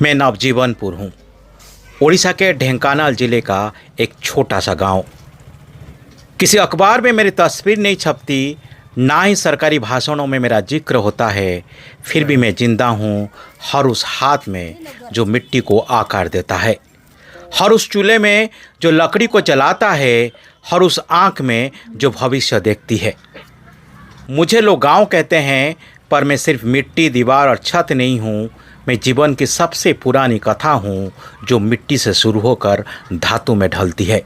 मैं नवजीवनपुर हूँ, उड़ीसा के ढेंकानाल जिले का एक छोटा सा गांव। किसी अखबार में मेरी तस्वीर नहीं छपती, ना ही सरकारी भाषणों में मेरा जिक्र होता है, फिर भी मैं जिंदा हूँ हर उस हाथ में जो मिट्टी को आकार देता है, हर उस चूल्हे में जो लकड़ी को जलाता है, हर उस आँख में जो भविष्य देखती है। मुझे लोग गांव कहते हैं, पर मैं सिर्फ मिट्टी, दीवार और छत नहीं हूँ। मैं जीवन की सबसे पुरानी कथा हूँ, जो मिट्टी से शुरू होकर धातु में ढलती है।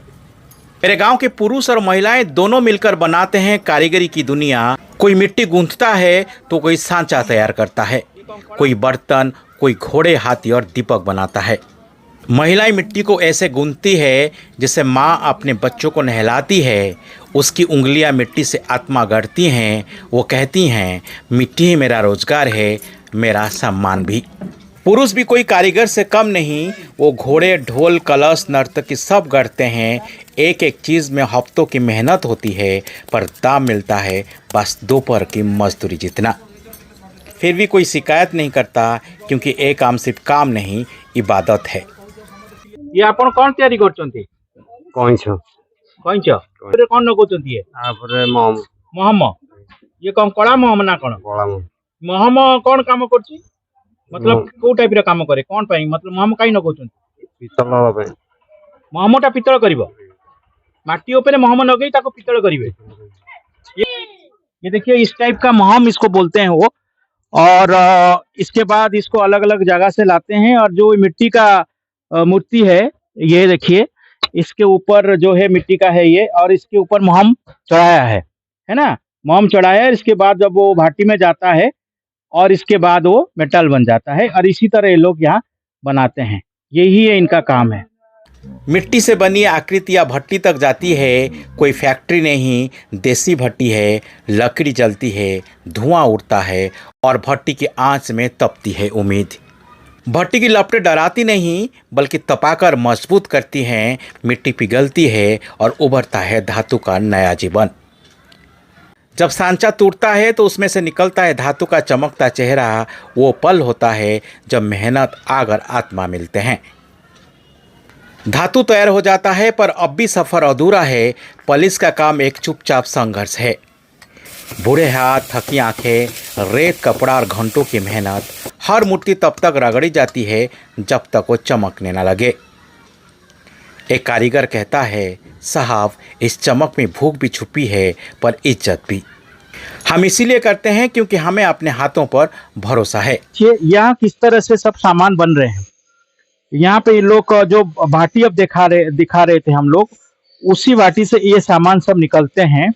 मेरे गांव के पुरुष और महिलाएं दोनों मिलकर बनाते हैं कारीगरी की दुनिया। कोई मिट्टी गूंथता है तो कोई सांचा तैयार करता है, कोई बर्तन, कोई घोड़े, हाथी और दीपक बनाता है। महिलाएं मिट्टी को ऐसे गूंथती है जैसे माँ अपने बच्चों को नहलाती है। उसकी उंगलियां मिट्टी से आत्मा गढ़ती हैं। वो कहती हैं, मिट्टी ही मेरा रोजगार है, मेरा सम्मान भी। पुरुष भी कोई कारीगर से कम नहीं। वो घोड़े, ढोल, कलश, नर्तकी सब गढ़ते हैं। एक एक चीज़ में हफ्तों की मेहनत होती है, पर दाम मिलता है बस दोपहर की मजदूरी जितना। फिर भी कोई शिकायत नहीं करता, क्योंकि एक काम सिर्फ काम नहीं, इबादत है। ये आपण कौन तैयारी करचंती? कौछ कइंच रे कौन नगोचंती? ये मम महम, ये कौन कड़ा महम ना कौन? महम कौन काम करची? मतलब को टाइप रे काम करे कौन पाई? मतलब महम काई नगोचंती? पितल महमटा पितल करिवो, माटी ऊपर महम नगई ताको पितल करिवे। ये देखिए, इस टाइप का महम इसको बोलते हैं वो। और इसके बाद इसको अलग अलग जगह से लाते हैं, और जो मिट्टी का मूर्ति है, ये देखिए, इसके ऊपर जो है मिट्टी का है ये, और इसके ऊपर महम चढ़ाया है ना? महम चढ़ाया है। इसके बाद जब वो भाटी में जाता है, और इसके बाद वो मेटल बन जाता है, और इसी तरह ये लोग यहाँ बनाते हैं। यही है इनका काम है। मिट्टी से बनी आकृतियाँ भट्टी तक जाती है। कोई फैक्ट्री नहीं, देसी भट्टी है। लकड़ी जलती है, धुआं उड़ता है, और भट्टी की आंच में तपती है उम्मीद। भट्टी की लपटें डराती नहीं, बल्कि तपाकर मजबूत करती हैं। मिट्टी पिघलती है और उभरता है धातु का नया जीवन। जब सांचा टूटता है तो उसमें से निकलता है धातु का चमकता चेहरा। वो पल होता है जब मेहनत, आग और आत्मा मिलते हैं। धातु तैयार हो जाता है, पर अब भी सफ़र अधूरा है। पलिस का काम एक चुपचाप संघर्ष है। बूढ़े हाथ, थकी आंखें, रेत, कपड़ा और घंटों की मेहनत। हर मुट्ठी तब तक रगड़ी जाती है जब तक वो चमकने न लगे। एक कारीगर कहता है, साहब, इस चमक में भूख भी छुपी है, पर इज्जत भी। हम इसीलिए करते हैं क्योंकि हमें अपने हाथों पर भरोसा है। यहाँ किस तरह से सब सामान बन रहे हैं। यहाँ पे ये लोग जो भाटी अब दिखा रहे थे हम लोग, उसी भाटी से ये सामान सब निकलते हैं,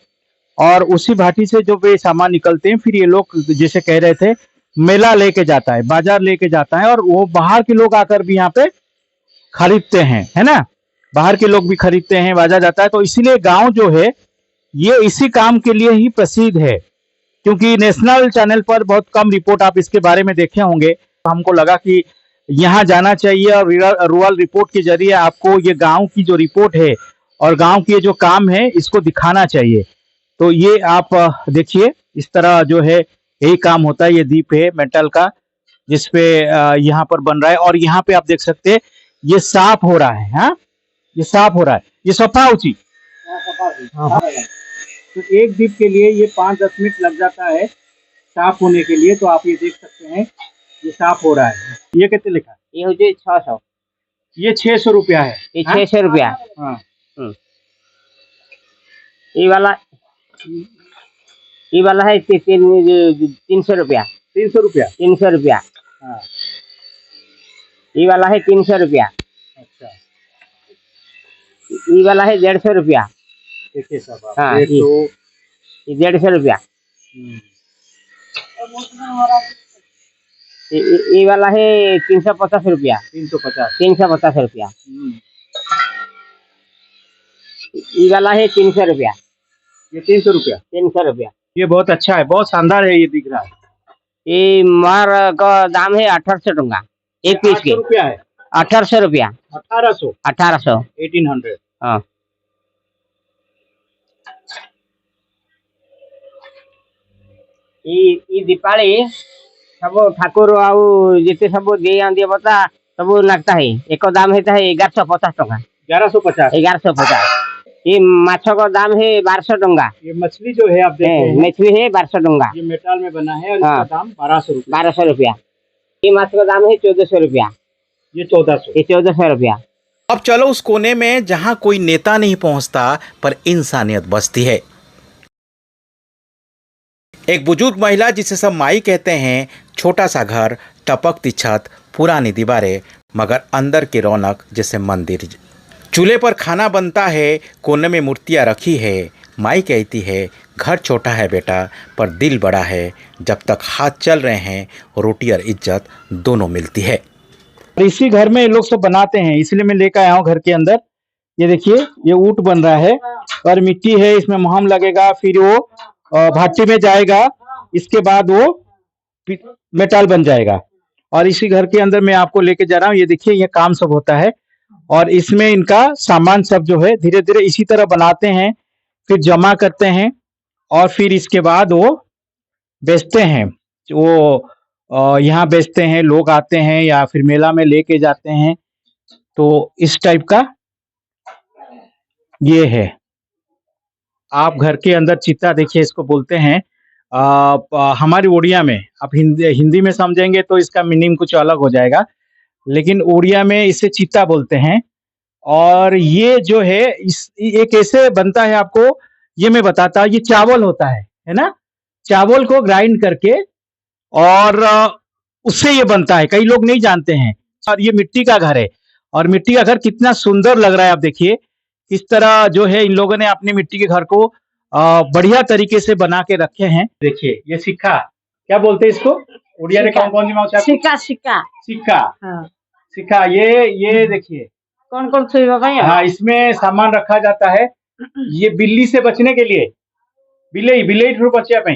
और उसी भाटी से जो ये सामान निकलते हैं, फिर ये लोग जैसे कह रहे थे, मेला लेके जाता है, बाजार लेके जाता है, और वो बाहर के लोग आकर भी यहाँ पे खरीदते हैं, है ना? बाहर के लोग भी खरीदते हैं, बाजार जाता है। तो इसीलिए गांव जो है ये इसी काम के लिए ही प्रसिद्ध है, क्योंकि नेशनल चैनल पर बहुत कम रिपोर्ट आप इसके बारे में देखे होंगे। हमको लगा कि यहाँ जाना चाहिए, और रूरल रिपोर्ट के जरिए आपको ये गांव की जो रिपोर्ट है और गांव के जो काम है, इसको दिखाना चाहिए। तो ये आप देखिए, इस तरह जो है यही काम होता है। ये दीप है मेटल का, जिसपे यहाँ पर बन रहा है, और यहाँ पे आप देख सकते हैं ये साफ हो रहा है। हाँ, ये साफ हो रहा है, ये सफा उची। तो एक दीप के लिए ये 5-10 मिनट लग जाता है साफ होने के लिए। तो आप ये देख सकते हैं, ये साफ हो रहा है। ये कितने लिखा है? ये हो जे 600। ये 600 रुपया है। ये 600 रुपया। हाँ, ये वाला है 300 रुपया। 300 रुपया। 300 रुपया। हाँ, ये वाला है 300 रुपया। अच्छा, ये वाला है 150 रुपया। देखिए सब आप। हाँ, ये 150 रुपया। ये वाला है 350 रुपया। 350 रुपया। ये वाला है 300 रुपया। ये 300 रुपया। 300 रुपया। ये बहुत अच्छा है, बहुत शानदार है, ये दिख रहा है। ये मार का दाम है 1800 टंका एक पीस के। रुपया है। 1800 रुपया। 1800। 1800। हाँ, ये दीपावली सब ठाकुर आउ जिते सब दे आंदी बता सब लगता है। एक दाम होता है 1150 टका। 1150। 1150। ये माछो का दाम है 1200 टका। ये मछली जो है आप देख रहे हैं, मछली है 1200 टका। ये मेटल में बना है और हाँ। इसका दाम 1200 रुपया। 1200 रुपया। ये माछ का दाम है 1400 रुपया। ये 1400। ये 1400 रुपया। अब चलो उस कोने में जहां कोई नेता नहीं पहुंचता पर इंसानियत बसती है। एक बुजुर्ग महिला जिसे सब माई कहते हैं, छोटा सा घर, टपकती छत, पुरानी दीवारें, मगर अंदर की रौनक जैसे मंदिर। चूल्हे पर खाना बनता है, कोने में मूर्तियां रखी है। माई कहती है, घर छोटा है बेटा पर दिल बड़ा है। जब तक हाथ चल रहे हैं रोटी और इज्जत दोनों मिलती है। और इसी घर में ये लोग सब बनाते हैं, इसलिए मैं लेकर आया हूँ घर के अंदर। ये देखिए, ये ऊंट बन रहा है और मिट्टी है, इसमें मोहम लगेगा, फिर वो भाटी में जाएगा, इसके बाद वो मेटल बन जाएगा। और इसी घर के अंदर मैं आपको लेके जा रहा हूँ। ये देखिए, ये काम सब होता है और इसमें इनका सामान सब जो है धीरे धीरे इसी तरह बनाते हैं, फिर जमा करते हैं और फिर इसके बाद वो बेचते हैं। वो यहाँ बेचते हैं, लोग आते हैं या फिर मेला में लेके जाते हैं। तो इस टाइप का ये है। आप घर के अंदर चित्ता देखिए, इसको बोलते हैं। हमारी उड़िया में आप हिंदी में समझेंगे तो इसका मीनिंग कुछ अलग हो जाएगा, लेकिन उड़िया में इसे चित्ता बोलते हैं। और ये जो है ये कैसे बनता है आपको ये मैं बताता हूँ। ये चावल होता है ना, चावल को ग्राइंड करके और उससे ये बनता है, कई लोग नहीं जानते हैं। और ये मिट्टी का घर है और मिट्टी का घर कितना सुंदर लग रहा है। आप देखिए इस तरह जो है इन लोगों ने अपनी मिट्टी के घर को बढ़िया तरीके से बना के रखे हैं। देखिए ये सिक्का, क्या बोलते हैं इसको उड़िया में? कौन सी माउसा? सिक्का। सिक्का। सिक्का। हाँ। सिक्का। ये देखिए कौन कौन सी भाई? हाँ, इसमें सामान रखा जाता है। ये बिल्ली से बचने के लिए, बिल्ली बचिया पे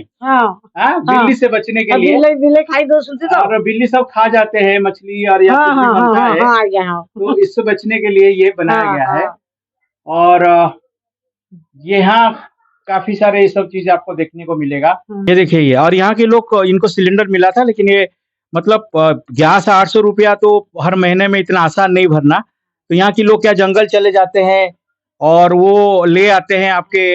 बिल्ली से बचने के लिए, बिल्ली खाई दो सुनते तो। और बिल्ली सब खा जाते हैं मछली और या कुछ भी बनता है, तो इससे बचने के लिए ये बनाया गया है। और यहाँ काफी सारे ये सब चीज आपको देखने को मिलेगा। ये देखिए ये, और यहाँ के लोग इनको सिलेंडर मिला था, लेकिन ये मतलब गैस 800 रुपया तो हर महीने में इतना आसान नहीं भरना। तो यहाँ के लोग क्या जंगल चले जाते हैं और वो ले आते हैं आपके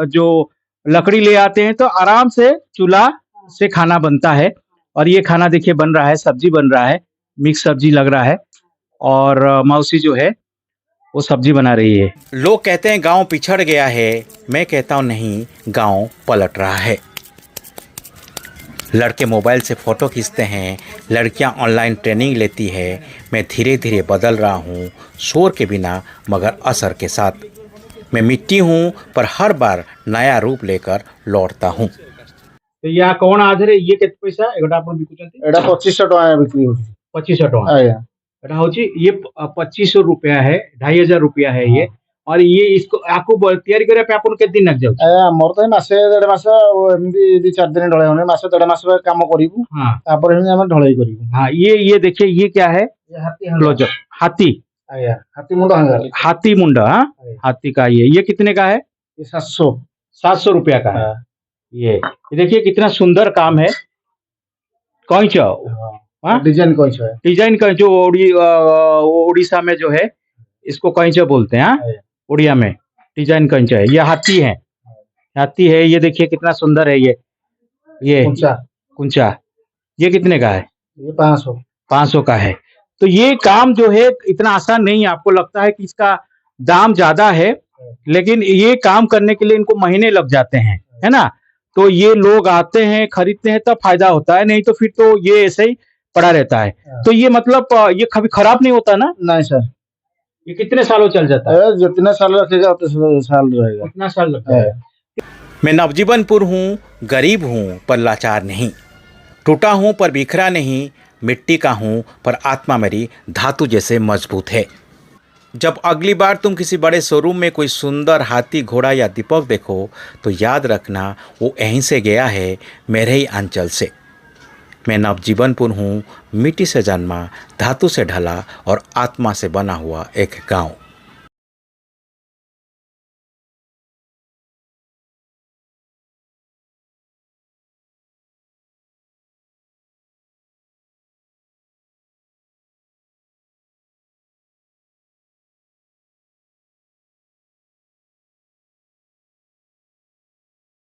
जो लकड़ी ले आते हैं, तो आराम से चूल्हा से खाना बनता है। और ये खाना देखिए बन रहा है, सब्जी बन रहा है, मिक्स सब्जी लग रहा है। और मौसी जो है वो सब्जी बना रही है। लोग कहते हैं गांव पिछड़ गया है, मैं कहता हूं नहीं, गांव पलट रहा है। लड़के मोबाइल से फ़ोटो खींचते हैं, लड़कियां ऑनलाइन ट्रेनिंग लेती है। मैं धीरे धीरे बदल रहा हूं, शोर के बिना मगर असर के साथ। मैं मिट्टी हूं पर हर बार नया रूप लेकर लौटता हूं। तो या कौन आधरे ये केते पैसा एगोटा आपण बिकुचंती? एटा 2500 टका बिक्री होची। 2500 टका। आया एटा होची ये 2500 रुपया है, 2500 रुपया है ये। और ये इसको आपको तैयारी करे पे आपन के दिन लग जाउ? आया मोर तो मासे 1.5 मास एमदी 2-4 दिन ढळे होने, मासे 1.5 मास काम करिबु। हां, तापर हम ढळई करिबु। हां, ये देखिए ये क्या है? ये हाथी क्लोजर, हाथी। आया हाथी मुंडा हंगर। हाथी मुंडा। हाँ, हाथी का ये कितने का है? ये 700। 700 रुपया का है। ये देखिए कितना सुंदर काम है। कैंचा, हाँ, डिजाइन कोई है, डिजाइन का जो उड़ीसा में जो है इसको कैंचा बोलते हैं। हाँ, उड़िया में डिजाइन कैंचा है। ये हाथी है, हाथी है। ये देखिए कितना सुंदर है ये कुंचा। ये कितने का है? ये 500। 500 का है। तो ये काम जो है इतना आसान नहीं है। आपको लगता है कि इसका दाम ज्यादा है, लेकिन ये काम करने के लिए इनको महीने लग जाते हैं, है ना। तो ये लोग आते हैं, खरीदते हैं, तब फायदा होता है, नहीं तो फिर तो ये ऐसे ही पड़ा रहता है। तो ये मतलब ये कभी खराब नहीं होता ना? नहीं सर। ये कितने सालों चल जाता है? जितना साल रखेगा उतना साल रहेगा। कितना साल लगता है? मैं नवजीवनपुर हूँ, गरीब हूँ पर लाचार नहीं, टूटा हूँ पर बिखरा नहीं, मिट्टी का हूँ पर आत्मा मेरी धातु जैसे मजबूत है। जब अगली बार तुम किसी बड़े शोरूम में कोई सुंदर हाथी, घोड़ा या दीपक देखो तो याद रखना वो यहीं से गया है, मेरे ही अंचल से। मैं नवजीवनपुर हूँ, मिट्टी से जन्मा, धातु से ढला और आत्मा से बना हुआ एक गांव।